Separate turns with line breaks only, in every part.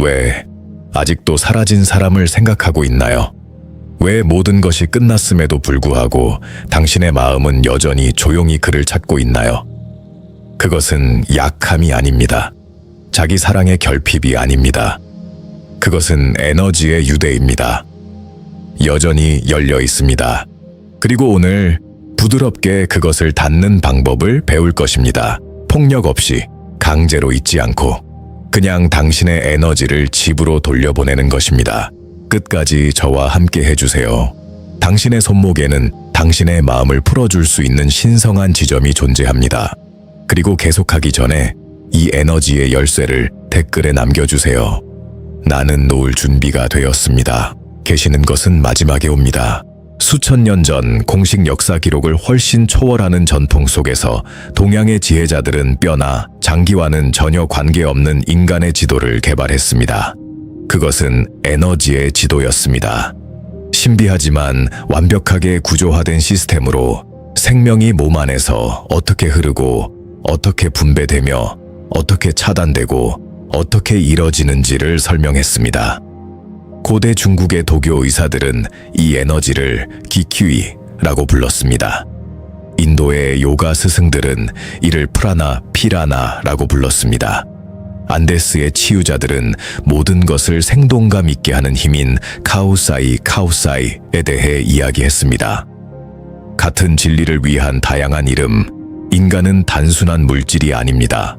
왜 아직도 사라진 사람을 생각하고 있나요? 왜 모든 것이 끝났음에도 불구하고 당신의 마음은 여전히 조용히 그를 찾고 있나요? 그것은 약함이 아닙니다. 자기 사랑의 결핍이 아닙니다. 그것은 에너지의 유대입니다. 여전히 열려 있습니다. 그리고 오늘 부드럽게 그것을 닫는 방법을 배울 것입니다. 폭력 없이, 강제로 잊지 않고, 그냥 당신의 에너지를 집으로 돌려보내는 것입니다. 끝까지 저와 함께 해주세요. 당신의 손목에는 당신의 마음을 풀어줄 수 있는 신성한 지점이 존재합니다. 그리고 계속하기 전에 이 에너지의 열쇠를 댓글에 남겨주세요. 나는 놓을 준비가 되었습니다. 계시는 것은 마지막에 옵니다. 수천 년 전 공식 역사 기록을 훨씬 초월하는 전통 속에서 동양의 지혜자들은 뼈나 장기와는 전혀 관계없는 인간의 지도를 개발했습니다. 그것은 에너지의 지도였습니다. 신비하지만 완벽하게 구조화된 시스템으로 생명이 몸 안에서 어떻게 흐르고 어떻게 분배되며 어떻게 차단되고 어떻게 이뤄지는지를 설명했습니다. 고대 중국의 도교 의사들은 이 에너지를 기큐이라고 불렀습니다. 인도의 요가 스승들은 이를 프라나, 피라나라고 불렀습니다. 안데스의 치유자들은 모든 것을 생동감 있게 하는 힘인 카우사이에 대해 이야기했습니다. 같은 진리를 위한 다양한 이름, 인간은 단순한 물질이 아닙니다.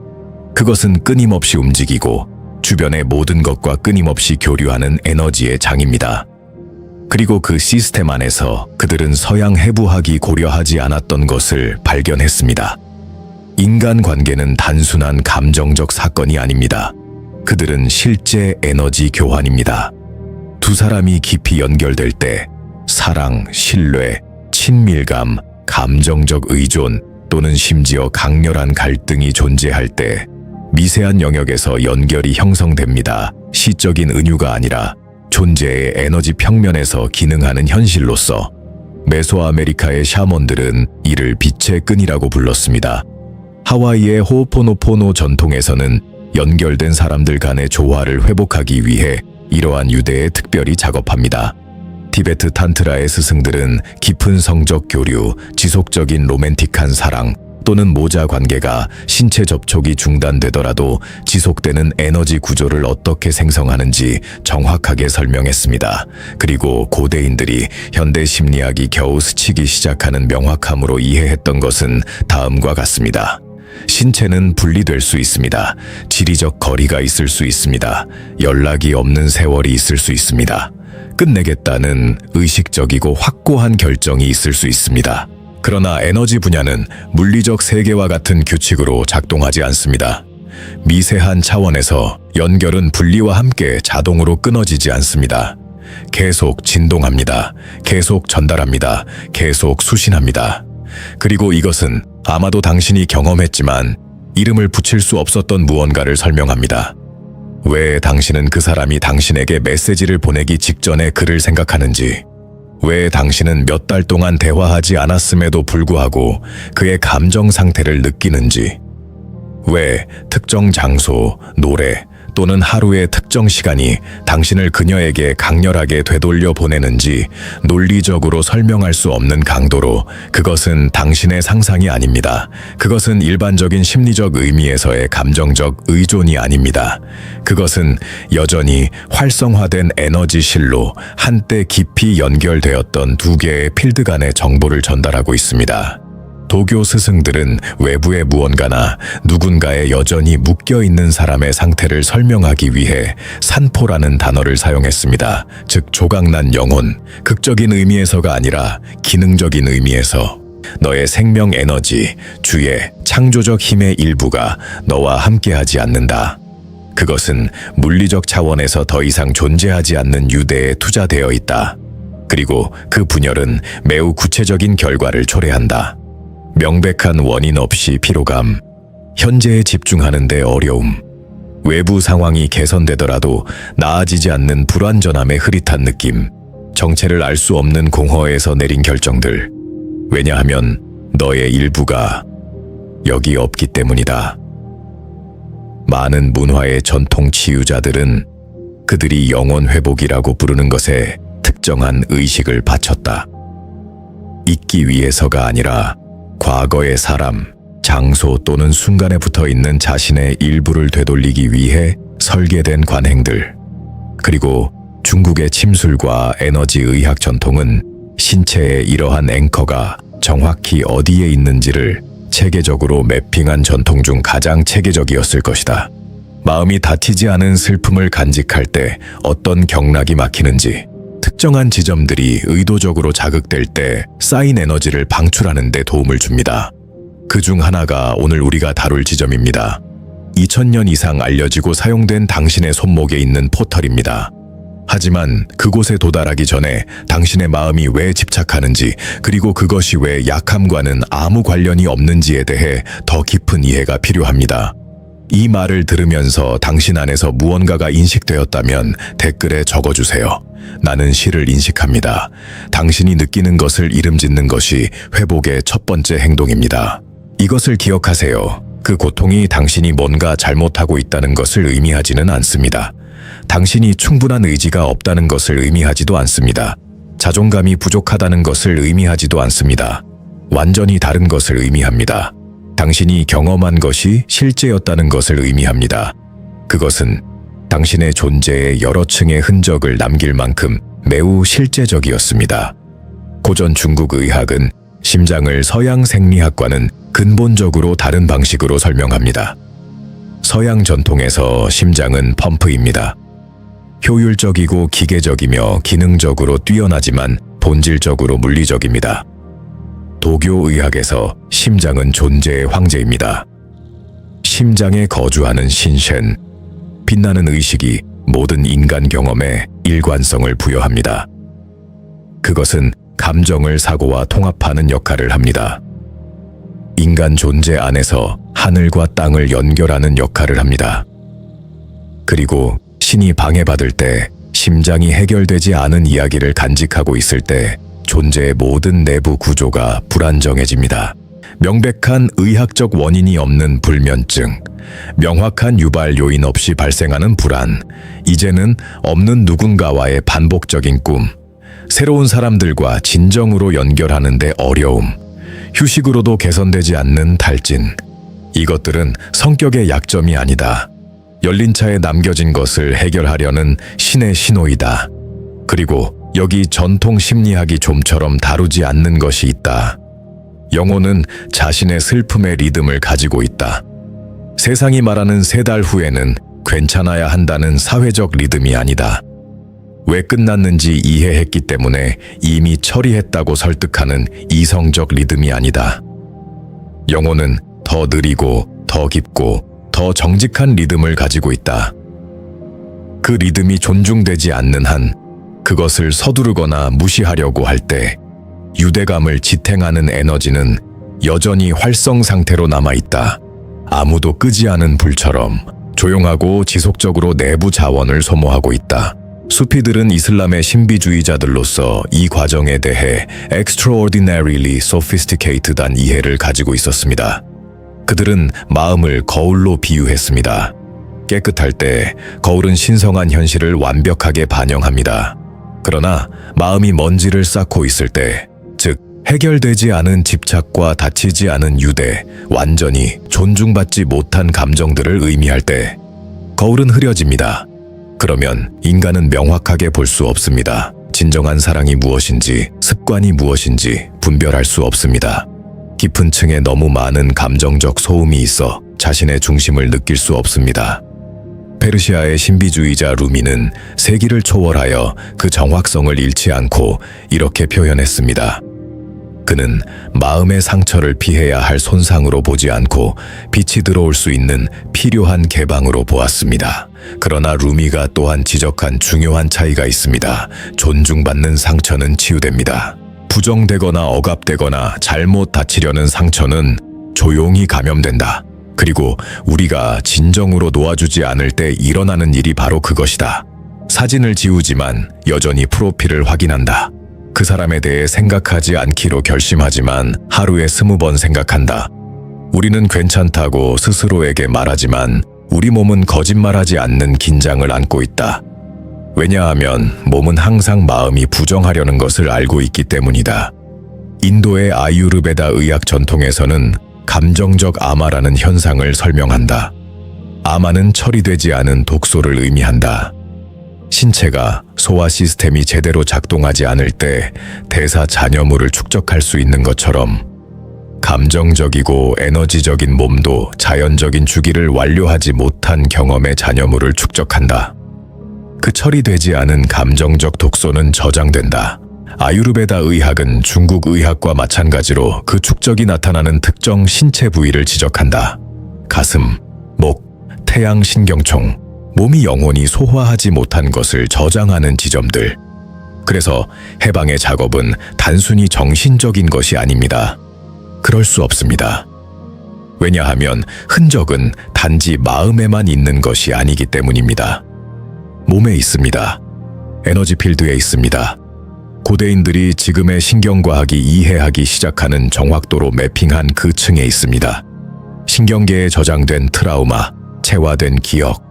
그것은 끊임없이 움직이고 주변의 모든 것과 끊임없이 교류하는 에너지의 장입니다. 그리고 그 시스템 안에서 그들은 서양 해부학이 고려하지 않았던 것을 발견했습니다. 인간 관계는 단순한 감정적 사건이 아닙니다. 그들은 실제 에너지 교환입니다. 두 사람이 깊이 연결될 때 사랑, 신뢰, 친밀감, 감정적 의존 또는 심지어 강렬한 갈등이 존재할 때 미세한 영역에서 연결이 형성됩니다. 시적인 은유가 아니라 존재의 에너지 평면에서 기능하는 현실로서 메소아메리카의 샤먼들은 이를 빛의 끈이라고 불렀습니다. 하와이의 호오포노포노 전통에서는 연결된 사람들 간의 조화를 회복하기 위해 이러한 유대에 특별히 작업합니다. 티베트 탄트라의 스승들은 깊은 성적 교류, 지속적인 로맨틱한 사랑 또는 모자 관계가 신체 접촉이 중단되더라도 지속되는 에너지 구조를 어떻게 생성하는지 정확하게 설명했습니다. 그리고 고대인들이 현대 심리학이 겨우 스치기 시작하는 명확함으로 이해했던 것은 다음과 같습니다. 신체는 분리될 수 있습니다. 지리적 거리가 있을 수 있습니다. 연락이 없는 세월이 있을 수 있습니다. 끝내겠다는 의식적이고 확고한 결정이 있을 수 있습니다. 그러나 에너지 분야는 물리적 세계와 같은 규칙으로 작동하지 않습니다. 미세한 차원에서 연결은 분리와 함께 자동으로 끊어지지 않습니다. 계속 진동합니다. 계속 전달합니다. 계속 수신합니다. 그리고 이것은 아마도 당신이 경험했지만 이름을 붙일 수 없었던 무언가를 설명합니다. 왜 당신은 그 사람이 당신에게 메시지를 보내기 직전에 그를 생각하는지, 왜 당신은 몇 달 동안 대화하지 않았음에도 불구하고 그의 감정 상태를 느끼는지, 왜 특정 장소, 노래 또는 하루의 특정 시간이 당신을 그녀에게 강렬하게 되돌려 보내는지 논리적으로 설명할 수 없는 강도로 그것은 당신의 상상이 아닙니다. 그것은 일반적인 심리적 의미에서의 감정적 의존이 아닙니다. 그것은 여전히 활성화된 에너지실로 한때 깊이 연결되었던 두 개의 필드 간의 정보를 전달하고 있습니다. 도교 스승들은 외부의 무언가나 누군가에 여전히 묶여있는 사람의 상태를 설명하기 위해 산포라는 단어를 사용했습니다. 즉 조각난 영혼, 극적인 의미에서가 아니라 기능적인 의미에서 너의 생명 에너지, 주의 창조적 힘의 일부가 너와 함께하지 않는다. 그것은 물리적 차원에서 더 이상 존재하지 않는 유대에 투자되어 있다. 그리고 그 분열은 매우 구체적인 결과를 초래한다. 명백한 원인 없이 피로감, 현재에 집중하는 데 어려움, 외부 상황이 개선되더라도 나아지지 않는 불완전함의 흐릿한 느낌, 정체를 알 수 없는 공허에서 내린 결정들. 왜냐하면 너의 일부가 여기 없기 때문이다. 많은 문화의 전통 치유자들은 그들이 영혼 회복이라고 부르는 것에 특정한 의식을 바쳤다. 잊기 위해서가 아니라 과거의 사람, 장소 또는 순간에 붙어 있는 자신의 일부를 되돌리기 위해 설계된 관행들. 그리고 중국의 침술과 에너지 의학 전통은 신체의 이러한 앵커가 정확히 어디에 있는지를 체계적으로 매핑한 전통 중 가장 체계적이었을 것이다. 마음이 다치지 않은 슬픔을 간직할 때 어떤 경락이 막히는지, 특정한 지점들이 의도적으로 자극될 때 쌓인 에너지를 방출하는 데 도움을 줍니다. 그 중 하나가 오늘 우리가 다룰 지점입니다. 2000년 이상 알려지고 사용된 당신의 손목에 있는 포털입니다. 하지만 그곳에 도달하기 전에 당신의 마음이 왜 집착하는지, 그리고 그것이 왜 약함과는 아무 관련이 없는지에 대해 더 깊은 이해가 필요합니다. 이 말을 들으면서 당신 안에서 무언가가 인식되었다면 댓글에 적어주세요. 나는 시를 인식합니다. 당신이 느끼는 것을 이름짓는 것이 회복의 첫 번째 행동입니다. 이것을 기억하세요. 그 고통이 당신이 뭔가 잘못하고 있다는 것을 의미하지는 않습니다. 당신이 충분한 의지가 없다는 것을 의미하지도 않습니다. 자존감이 부족하다는 것을 의미하지도 않습니다. 완전히 다른 것을 의미합니다. 당신이 경험한 것이 실제였다는 것을 의미합니다. 그것은 당신의 존재에 여러 층의 흔적을 남길 만큼 매우 실제적이었습니다. 고전 중국 의학은 심장을 서양 생리학과는 근본적으로 다른 방식으로 설명합니다. 서양 전통에서 심장은 펌프입니다. 효율적이고 기계적이며 기능적으로 뛰어나지만 본질적으로 물리적입니다. 도교 의학에서 심장은 존재의 황제입니다. 심장에 거주하는 신셴, 빛나는 의식이 모든 인간 경험에 일관성을 부여합니다. 그것은 감정을 사고와 통합하는 역할을 합니다. 인간 존재 안에서 하늘과 땅을 연결하는 역할을 합니다. 그리고 신이 방해받을 때, 심장이 해결되지 않은 이야기를 간직하고 있을 때 존재의 모든 내부 구조가 불안정해집니다. 명백한 의학적 원인이 없는 불면증, 명확한 유발 요인 없이 발생하는 불안, 이제는 없는 누군가와의 반복적인 꿈, 새로운 사람들과 진정으로 연결하는 데 어려움, 휴식으로도 개선되지 않는 탈진. 이것들은 성격의 약점이 아니다. 열린 차에 남겨진 것을 해결하려는 신의 신호이다. 그리고 여기 전통 심리학이 좀처럼 다루지 않는 것이 있다. 영혼은 자신의 슬픔의 리듬을 가지고 있다. 세상이 말하는 3달 후에는 괜찮아야 한다는 사회적 리듬이 아니다. 왜 끝났는지 이해했기 때문에 이미 처리했다고 설득하는 이성적 리듬이 아니다. 영혼은 더 느리고 더 깊고 더 정직한 리듬을 가지고 있다. 그 리듬이 존중되지 않는 한, 그것을 서두르거나 무시하려고 할 때 유대감을 지탱하는 에너지는 여전히 활성 상태로 남아있다. 아무도 끄지 않은 불처럼 조용하고 지속적으로 내부 자원을 소모하고 있다. 수피들은 이슬람의 신비주의자들로서 이 과정에 대해 extraordinarily sophisticated한 이해를 가지고 있었습니다. 그들은 마음을 거울로 비유했습니다. 깨끗할 때 거울은 신성한 현실을 완벽하게 반영합니다. 그러나 마음이 먼지를 쌓고 있을 때, 즉 해결되지 않은 집착과 닫히지 않은 유대, 완전히 존중받지 못한 감정들을 의미할 때 거울은 흐려집니다. 그러면 인간은 명확하게 볼 수 없습니다. 진정한 사랑이 무엇인지, 습관이 무엇인지 분별할 수 없습니다. 깊은 층에 너무 많은 감정적 소음이 있어 자신의 중심을 느낄 수 없습니다. 페르시아의 신비주의자 루미는 세기를 초월하여 그 정확성을 잃지 않고 이렇게 표현했습니다. 그는 마음의 상처를 피해야 할 손상으로 보지 않고 빛이 들어올 수 있는 필요한 개방으로 보았습니다. 그러나 루미가 또한 지적한 중요한 차이가 있습니다. 존중받는 상처는 치유됩니다. 부정되거나 억압되거나 잘못 다치려는 상처는 조용히 감염된다. 그리고 우리가 진정으로 놓아주지 않을 때 일어나는 일이 바로 그것이다. 사진을 지우지만 여전히 프로필을 확인한다. 그 사람에 대해 생각하지 않기로 결심하지만 하루에 20번 생각한다. 우리는 괜찮다고 스스로에게 말하지만 우리 몸은 거짓말하지 않는 긴장을 안고 있다. 왜냐하면 몸은 항상 마음이 부정하려는 것을 알고 있기 때문이다. 인도의 아유르베다 의학 전통에서는 감정적 아마라는 현상을 설명한다. 아마는 처리되지 않은 독소를 의미한다. 신체가 소화 시스템이 제대로 작동하지 않을 때 대사 잔여물을 축적할 수 있는 것처럼 감정적이고 에너지적인 몸도 자연적인 주기를 완료하지 못한 경험의 잔여물을 축적한다. 그 처리되지 않은 감정적 독소는 저장된다. 아유르베다 의학은 중국 의학과 마찬가지로 그 축적이 나타나는 특정 신체 부위를 지적한다. 가슴, 목, 태양 신경총, 몸이 영원히 소화하지 못한 것을 저장하는 지점들. 그래서 해방의 작업은 단순히 정신적인 것이 아닙니다. 그럴 수 없습니다. 왜냐하면 흔적은 단지 마음에만 있는 것이 아니기 때문입니다. 몸에 있습니다. 에너지 필드에 있습니다. 고대인들이 지금의 신경과학이 이해하기 시작하는 정확도로 매핑한 그 층에 있습니다. 신경계에 저장된 트라우마, 체화된 기억,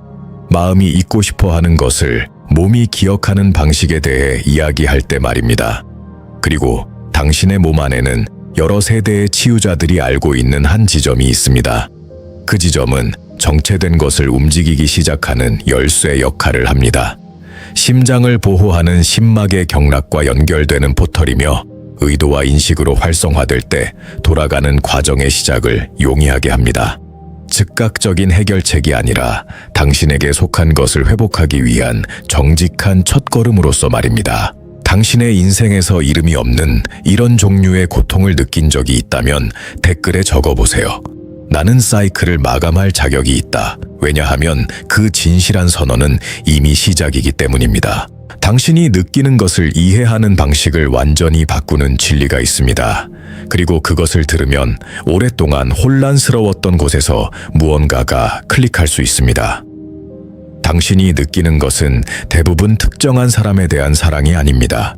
마음이 잊고 싶어 하는 것을 몸이 기억하는 방식에 대해 이야기할 때 말입니다. 그리고 당신의 몸 안에는 여러 세대의 치유자들이 알고 있는 한 지점이 있습니다. 그 지점은 정체된 것을 움직이기 시작하는 열쇠 역할을 합니다. 심장을 보호하는 심막의 경락과 연결되는 포털이며 의도와 인식으로 활성화될 때 돌아가는 과정의 시작을 용이하게 합니다. 즉각적인 해결책이 아니라 당신에게 속한 것을 회복하기 위한 정직한 첫걸음으로서 말입니다. 당신의 인생에서 이름이 없는 이런 종류의 고통을 느낀 적이 있다면 댓글에 적어보세요. 나는 사이클을 마감할 자격이 있다. 왜냐하면 그 진실한 선언은 이미 시작이기 때문입니다. 당신이 느끼는 것을 이해하는 방식을 완전히 바꾸는 진리가 있습니다. 그리고 그것을 들으면 오랫동안 혼란스러웠던 곳에서 무언가가 클릭할 수 있습니다. 당신이 느끼는 것은 대부분 특정한 사람에 대한 사랑이 아닙니다.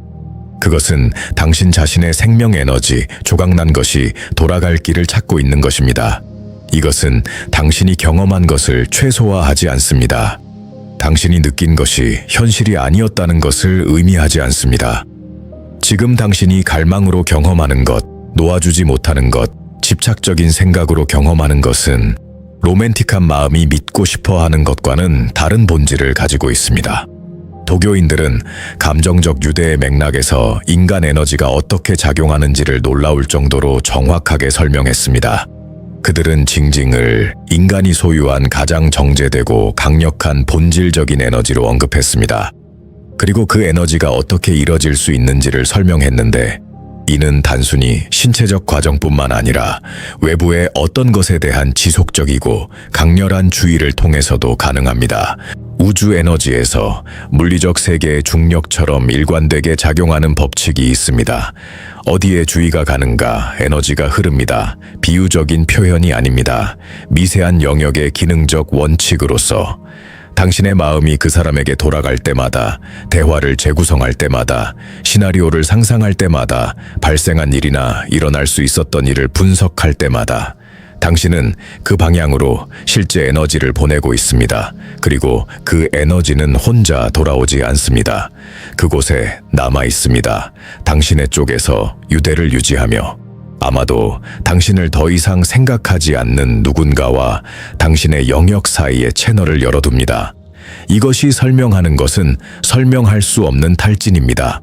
그것은 당신 자신의 생명 에너지, 조각난 것이 돌아갈 길을 찾고 있는 것입니다. 이것은 당신이 경험한 것을 최소화하지 않습니다. 당신이 느낀 것이 현실이 아니었다는 것을 의미하지 않습니다. 지금 당신이 갈망으로 경험하는 것, 놓아주지 못하는 것, 집착적인 생각으로 경험하는 것은 로맨틱한 마음이 믿고 싶어 하는 것과는 다른 본질을 가지고 있습니다. 도교인들은 감정적 유대의 맥락에서 인간 에너지가 어떻게 작용하는지를 놀라울 정도로 정확하게 설명했습니다. 그들은 징징을 인간이 소유한 가장 정제되고 강력한 본질적인 에너지로 언급했습니다. 그리고 그 에너지가 어떻게 이뤄질 수 있는지를 설명했는데, 이는 단순히 신체적 과정뿐만 아니라 외부의 어떤 것에 대한 지속적이고 강렬한 주의를 통해서도 가능합니다. 우주 에너지에서 물리적 세계의 중력처럼 일관되게 작용하는 법칙이 있습니다. 어디에 주의가 가는가 에너지가 흐릅니다. 비유적인 표현이 아닙니다. 미세한 영역의 기능적 원칙으로서 당신의 마음이 그 사람에게 돌아갈 때마다, 대화를 재구성할 때마다, 시나리오를 상상할 때마다, 발생한 일이나 일어날 수 있었던 일을 분석할 때마다 당신은 그 방향으로 실제 에너지를 보내고 있습니다. 그리고 그 에너지는 혼자 돌아오지 않습니다. 그곳에 남아 있습니다. 당신의 쪽에서 유대를 유지하며 아마도 당신을 더 이상 생각하지 않는 누군가와 당신의 영역 사이의 채널을 열어둡니다. 이것이 설명하는 것은 설명할 수 없는 탈진입니다.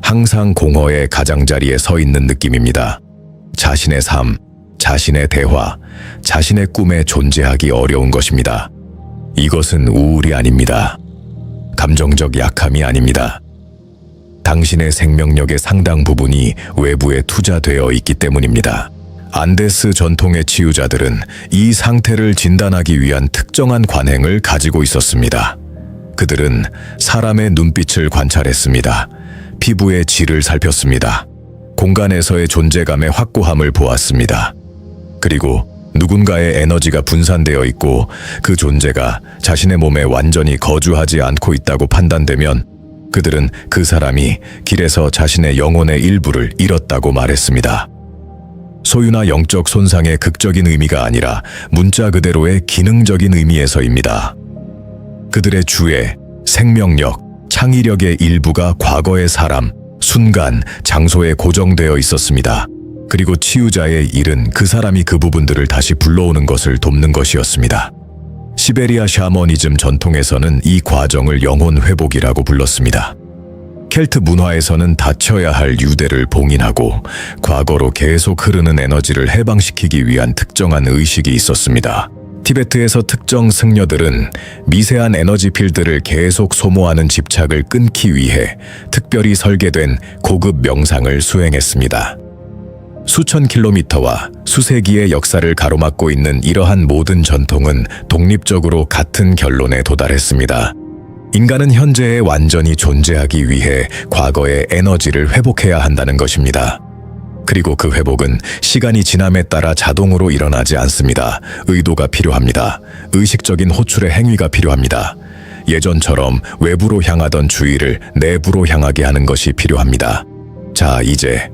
항상 공허의 가장자리에 서 있는 느낌입니다. 자신의 삶, 자신의 대화, 자신의 꿈에 존재하기 어려운 것입니다. 이것은 우울이 아닙니다. 감정적 약함이 아닙니다. 당신의 생명력의 상당 부분이 외부에 투자되어 있기 때문입니다. 안데스 전통의 치유자들은 이 상태를 진단하기 위한 특정한 관행을 가지고 있었습니다. 그들은 사람의 눈빛을 관찰했습니다. 피부의 질을 살폈습니다. 공간에서의 존재감의 확고함을 보았습니다. 그리고 누군가의 에너지가 분산되어 있고 그 존재가 자신의 몸에 완전히 거주하지 않고 있다고 판단되면 그들은 그 사람이 길에서 자신의 영혼의 일부를 잃었다고 말했습니다. 소유나 영적 손상의 극적인 의미가 아니라 문자 그대로의 기능적인 의미에서입니다. 그들의 주의, 생명력, 창의력의 일부가 과거의 사람, 순간, 장소에 고정되어 있었습니다. 그리고 치유자의 일은 그 사람이 그 부분들을 다시 불러오는 것을 돕는 것이었습니다. 시베리아 샤머니즘 전통에서는 이 과정을 영혼 회복이라고 불렀습니다. 켈트 문화에서는 닫혀야 할 유대를 봉인하고 과거로 계속 흐르는 에너지를 해방시키기 위한 특정한 의식이 있었습니다. 티베트에서 특정 승려들은 미세한 에너지 필드를 계속 소모하는 집착을 끊기 위해 특별히 설계된 고급 명상을 수행했습니다. 수천 킬로미터와 수세기의 역사를 가로막고 있는 이러한 모든 전통은 독립적으로 같은 결론에 도달했습니다. 인간은 현재에 완전히 존재하기 위해 과거의 에너지를 회복해야 한다는 것입니다. 그리고 그 회복은 시간이 지남에 따라 자동으로 일어나지 않습니다. 의도가 필요합니다. 의식적인 호출의 행위가 필요합니다. 예전처럼 외부로 향하던 주의를 내부로 향하게 하는 것이 필요합니다. 자, 이제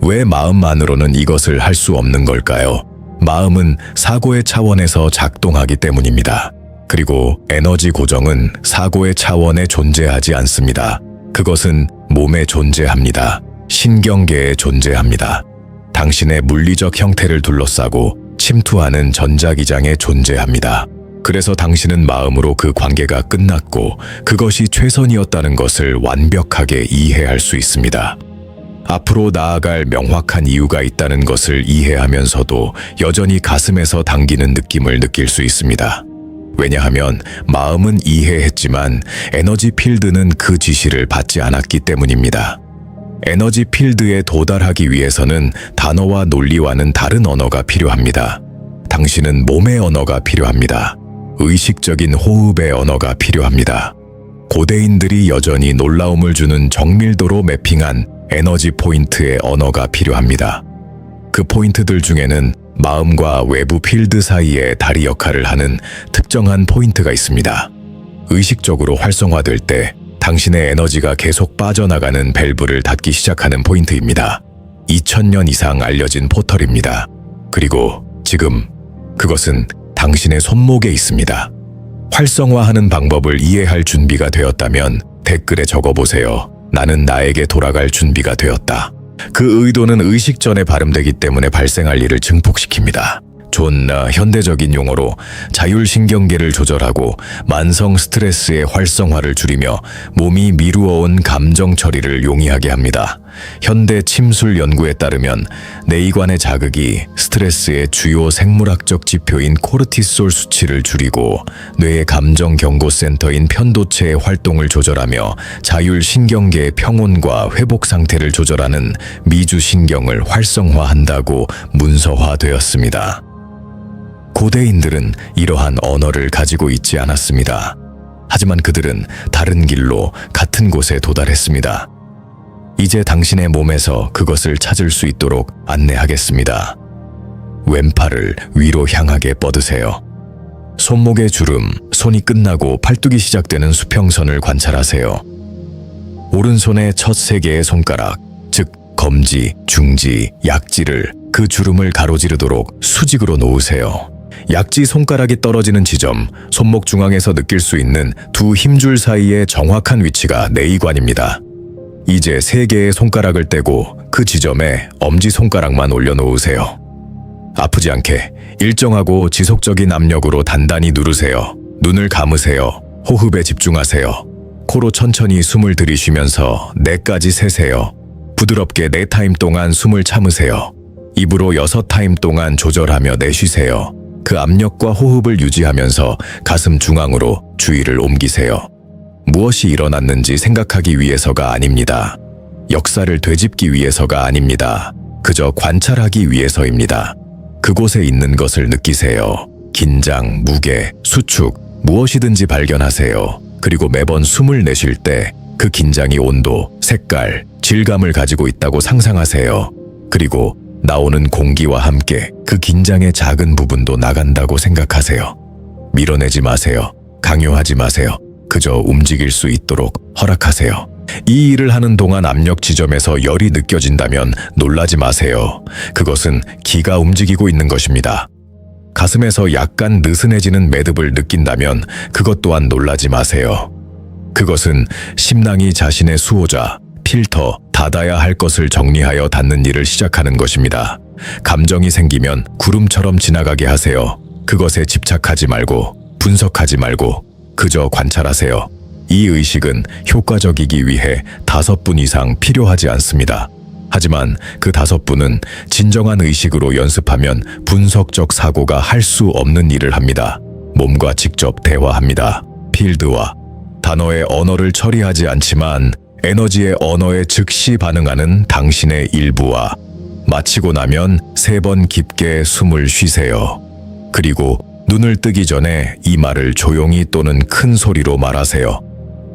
왜 마음만으로는 이것을 할 수 없는 걸까요? 마음은 사고의 차원에서 작동하기 때문입니다. 그리고 에너지 고정은 사고의 차원에 존재하지 않습니다. 그것은 몸에 존재합니다. 신경계에 존재합니다. 당신의 물리적 형태를 둘러싸고 침투하는 전자기장에 존재합니다. 그래서 당신은 마음으로 그 관계가 끝났고 그것이 최선이었다는 것을 완벽하게 이해할 수 있습니다. 앞으로 나아갈 명확한 이유가 있다는 것을 이해하면서도 여전히 가슴에서 당기는 느낌을 느낄 수 있습니다. 왜냐하면 마음은 이해했지만 에너지 필드는 그 지시를 받지 않았기 때문입니다. 에너지 필드에 도달하기 위해서는 단어와 논리와는 다른 언어가 필요합니다. 당신은 몸의 언어가 필요합니다. 의식적인 호흡의 언어가 필요합니다. 고대인들이 여전히 놀라움을 주는 정밀도로 매핑한 에너지 포인트의 언어가 필요합니다. 그 포인트들 중에는 마음과 외부 필드 사이의 다리 역할을 하는 특정한 포인트가 있습니다. 의식적으로 활성화될 때 당신의 에너지가 계속 빠져나가는 밸브를 닫기 시작하는 포인트입니다. 2000년 이상 알려진 포털입니다. 그리고 지금 그것은 당신의 손목에 있습니다. 활성화하는 방법을 이해할 준비가 되었다면 댓글에 적어보세요. 나는 나에게 돌아갈 준비가 되었다. 그 의도는 의식 전에 발음되기 때문에 발생할 일을 증폭시킵니다. 존나 현대적인 용어로 자율신경계를 조절하고 만성 스트레스의 활성화를 줄이며 몸이 미루어온 감정 처리를 용이하게 합니다. 현대 침술 연구에 따르면 뇌이관의 자극이 스트레스의 주요 생물학적 지표인 코르티솔 수치를 줄이고 뇌의 감정 경고센터인 편도체의 활동을 조절하며 자율신경계의 평온과 회복 상태를 조절하는 미주신경을 활성화한다고 문서화되었습니다. 고대인들은 이러한 언어를 가지고 있지 않았습니다. 하지만 그들은 다른 길로 같은 곳에 도달했습니다. 이제 당신의 몸에서 그것을 찾을 수 있도록 안내하겠습니다. 왼팔을 위로 향하게 뻗으세요. 손목의 주름, 손이 끝나고 팔뚝이 시작되는 수평선을 관찰하세요. 오른손의 첫 세 개의 손가락, 즉 검지, 중지, 약지를 그 주름을 가로지르도록 수직으로 놓으세요. 약지 손가락이 떨어지는 지점, 손목 중앙에서 느낄 수 있는 두 힘줄 사이의 정확한 위치가 뇌이관입니다. 이제 세 개의 손가락을 떼고 그 지점에 엄지손가락만 올려놓으세요. 아프지 않게 일정하고 지속적인 압력으로 단단히 누르세요. 눈을 감으세요. 호흡에 집중하세요. 코로 천천히 숨을 들이쉬면서 4까지 세세요. 부드럽게 4타임 동안 숨을 참으세요. 입으로 6타임 동안 조절하며 내쉬세요. 그 압력과 호흡을 유지하면서 가슴 중앙으로 주의를 옮기세요. 무엇이 일어났는지 생각하기 위해서가 아닙니다. 역사를 되짚기 위해서가 아닙니다. 그저 관찰하기 위해서입니다. 그곳에 있는 것을 느끼세요. 긴장, 무게, 수축, 무엇이든지 발견하세요. 그리고 매번 숨을 내쉴 때 그 긴장이 온도, 색깔, 질감을 가지고 있다고 상상하세요. 그리고 나오는 공기와 함께 그 긴장의 작은 부분도 나간다고 생각하세요. 밀어내지 마세요. 강요하지 마세요. 그저 움직일 수 있도록 허락하세요. 이 일을 하는 동안 압력 지점에서 열이 느껴진다면 놀라지 마세요. 그것은 기가 움직이고 있는 것입니다. 가슴에서 약간 느슨해지는 매듭을 느낀다면 그것 또한 놀라지 마세요. 그것은 심낭이 자신의 수호자, 필터, 닫아야 할 것을 정리하여 닫는 일을 시작하는 것입니다. 감정이 생기면 구름처럼 지나가게 하세요. 그것에 집착하지 말고, 분석하지 말고, 그저 관찰하세요. 이 의식은 효과적이기 위해 5분 이상 필요하지 않습니다. 하지만 그 5분은 진정한 의식으로 연습하면 분석적 사고가 할 수 없는 일을 합니다. 몸과 직접 대화합니다. 필드와 단어의 언어를 처리하지 않지만 에너지의 언어에 즉시 반응하는 당신의 일부와 마치고 나면 3번 깊게 숨을 쉬세요. 그리고 눈을 뜨기 전에 이 말을 조용히 또는 큰 소리로 말하세요.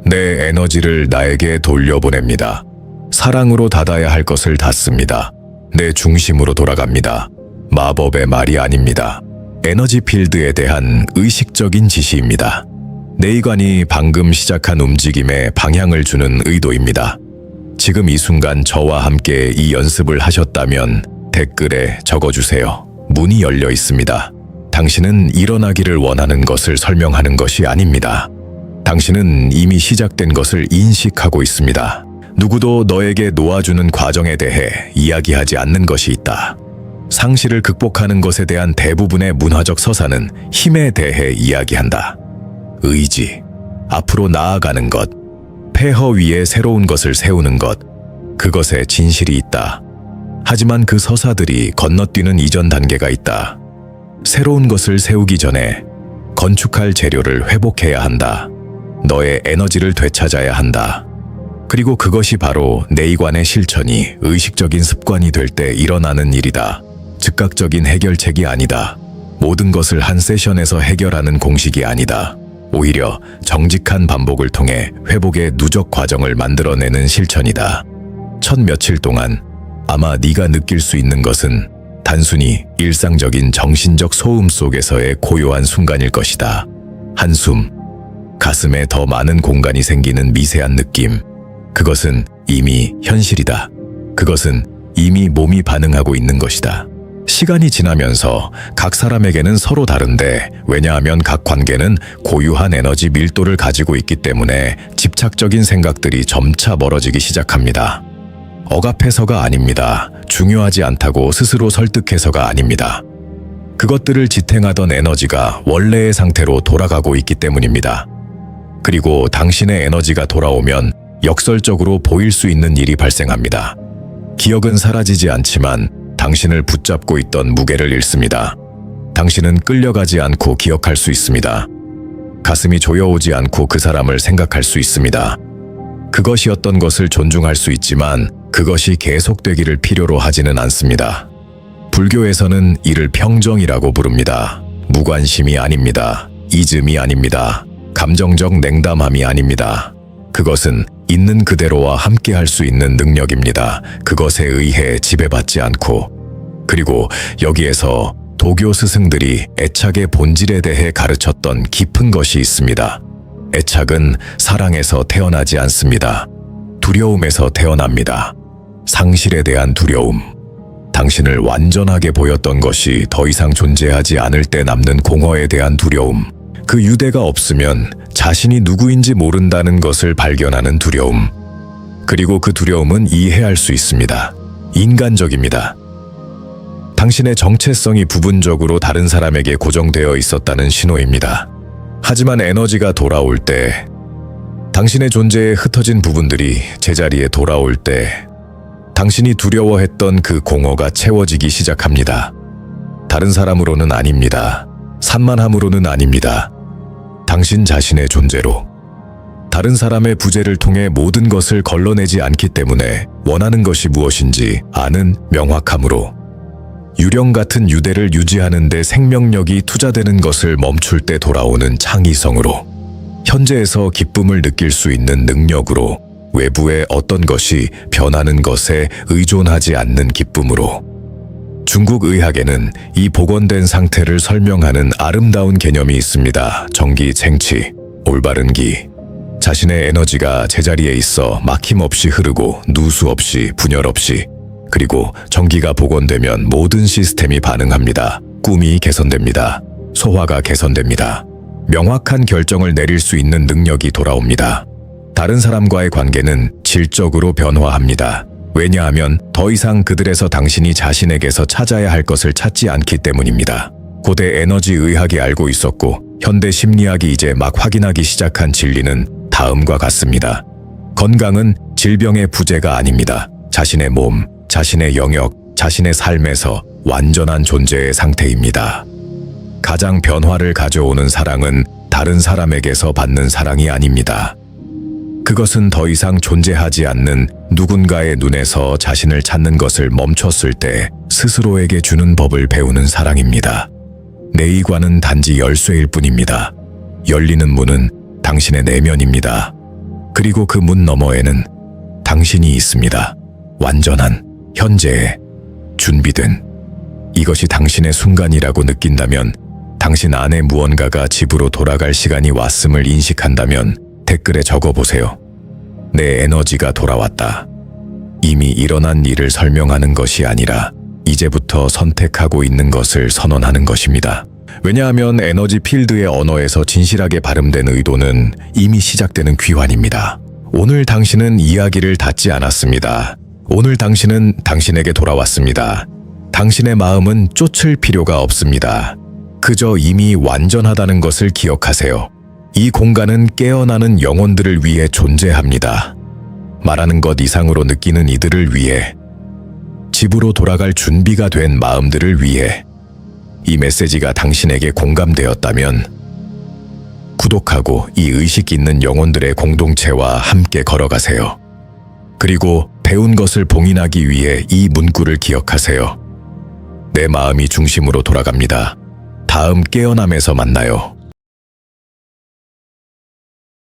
내 에너지를 나에게 돌려보냅니다. 사랑으로 닫아야 할 것을 닫습니다. 내 중심으로 돌아갑니다. 마법의 말이 아닙니다. 에너지 필드에 대한 의식적인 지시입니다. 내의관이 방금 시작한 움직임에 방향을 주는 의도입니다. 지금 이 순간 저와 함께 이 연습을 하셨다면 댓글에 적어주세요. 문이 열려 있습니다. 당신은 일어나기를 원하는 것을 설명하는 것이 아닙니다. 당신은 이미 시작된 것을 인식하고 있습니다. 누구도 너에게 놓아주는 과정에 대해 이야기하지 않는 것이 있다. 상실을 극복하는 것에 대한 대부분의 문화적 서사는 힘에 대해 이야기한다. 의지, 앞으로 나아가는 것, 폐허 위에 새로운 것을 세우는 것, 그것에 진실이 있다. 하지만 그 서사들이 건너뛰는 이전 단계가 있다. 새로운 것을 세우기 전에 건축할 재료를 회복해야 한다. 너의 에너지를 되찾아야 한다. 그리고 그것이 바로 내의관의 실천이 의식적인 습관이 될 때 일어나는 일이다. 즉각적인 해결책이 아니다. 모든 것을 한 세션에서 해결하는 공식이 아니다. 오히려 정직한 반복을 통해 회복의 누적 과정을 만들어내는 실천이다. 첫 며칠 동안 아마 네가 느낄 수 있는 것은 단순히 일상적인 정신적 소음 속에서의 고요한 순간일 것이다. 한숨, 가슴에 더 많은 공간이 생기는 미세한 느낌. 그것은 이미 현실이다. 그것은 이미 몸이 반응하고 있는 것이다. 시간이 지나면서 각 사람에게는 서로 다른데, 왜냐하면 각 관계는 고유한 에너지 밀도를 가지고 있기 때문에 집착적인 생각들이 점차 멀어지기 시작합니다. 억압해서가 아닙니다. 중요하지 않다고 스스로 설득해서가 아닙니다. 그것들을 지탱하던 에너지가 원래의 상태로 돌아가고 있기 때문입니다. 그리고 당신의 에너지가 돌아오면 역설적으로 보일 수 있는 일이 발생합니다. 기억은 사라지지 않지만 당신을 붙잡고 있던 무게를 잃습니다. 당신은 끌려가지 않고 기억할 수 있습니다. 가슴이 조여오지 않고 그 사람을 생각할 수 있습니다. 그것이 어떤 것을 존중할 수 있지만 그것이 계속되기를 필요로 하지는 않습니다. 불교에서는 이를 평정이라고 부릅니다. 무관심이 아닙니다. 이즘이 아닙니다. 감정적 냉담함이 아닙니다. 그것은 있는 그대로와 함께 할 수 있는 능력입니다. 그것에 의해 지배받지 않고. 그리고 여기에서 도교 스승들이 애착의 본질에 대해 가르쳤던 깊은 것이 있습니다. 애착은 사랑에서 태어나지 않습니다. 두려움에서 태어납니다. 상실에 대한 두려움. 당신을 완전하게 보였던 것이 더 이상 존재하지 않을 때 남는 공허에 대한 두려움. 그 유대가 없으면 자신이 누구인지 모른다는 것을 발견하는 두려움. 그리고 그 두려움은 이해할 수 있습니다. 인간적입니다. 당신의 정체성이 부분적으로 다른 사람에게 고정되어 있었다는 신호입니다. 하지만 에너지가 돌아올 때, 당신의 존재에 흩어진 부분들이 제자리에 돌아올 때, 당신이 두려워했던 그 공허가 채워지기 시작합니다. 다른 사람으로는 아닙니다. 산만함으로는 아닙니다. 당신 자신의 존재로. 다른 사람의 부재를 통해 모든 것을 걸러내지 않기 때문에 원하는 것이 무엇인지 아는 명확함으로. 유령 같은 유대를 유지하는 데 생명력이 투자되는 것을 멈출 때 돌아오는 창의성으로. 현재에서 기쁨을 느낄 수 있는 능력으로. 외부의 어떤 것이 변하는 것에 의존하지 않는 기쁨으로. 중국 의학에는 이 복원된 상태를 설명하는 아름다운 개념이 있습니다. 정기쟁취, 올바른 기. 자신의 에너지가 제자리에 있어 막힘없이 흐르고 누수 없이 분열 없이. 그리고 정기가 복원되면 모든 시스템이 반응합니다. 꿈이 개선됩니다. 소화가 개선됩니다. 명확한 결정을 내릴 수 있는 능력이 돌아옵니다. 다른 사람과의 관계는 질적으로 변화합니다. 왜냐하면 더 이상 그들에서 당신이 자신에게서 찾아야 할 것을 찾지 않기 때문입니다. 고대 에너지 의학이 알고 있었고 현대 심리학이 이제 막 확인하기 시작한 진리는 다음과 같습니다. 건강은 질병의 부재가 아닙니다. 자신의 몸, 자신의 영역, 자신의 삶에서 완전한 존재의 상태입니다. 가장 변화를 가져오는 사랑은 다른 사람에게서 받는 사랑이 아닙니다. 그것은 더 이상 존재하지 않는 누군가의 눈에서 자신을 찾는 것을 멈췄을 때 스스로에게 주는 법을 배우는 사랑입니다. 내의관은 단지 열쇠일 뿐입니다. 열리는 문은 당신의 내면입니다. 그리고 그 문 너머에는 당신이 있습니다. 완전한, 현재의, 준비된. 이것이 당신의 순간이라고 느낀다면, 당신 안에 무언가가 집으로 돌아갈 시간이 왔음을 인식한다면 댓글에 적어보세요. 내 에너지가 돌아왔다. 이미 일어난 일을 설명하는 것이 아니라 이제부터 선택하고 있는 것을 선언하는 것입니다. 왜냐하면 에너지 필드의 언어에서 진실하게 발음된 의도는 이미 시작되는 귀환입니다. 오늘 당신은 이야기를 닫지 않았습니다. 오늘 당신은 당신에게 돌아왔습니다. 당신의 마음은 쫓을 필요가 없습니다. 그저 이미 완전하다는 것을 기억하세요. 이 공간은 깨어나는 영혼들을 위해 존재합니다. 말하는 것 이상으로 느끼는 이들을 위해, 집으로 돌아갈 준비가 된 마음들을 위해. 이 메시지가 당신에게 공감되었다면 구독하고 이 의식 있는 영혼들의 공동체와 함께 걸어가세요. 그리고 배운 것을 봉인하기 위해 이 문구를 기억하세요. 내 마음이 중심으로 돌아갑니다. 다음 깨어남에서 만나요.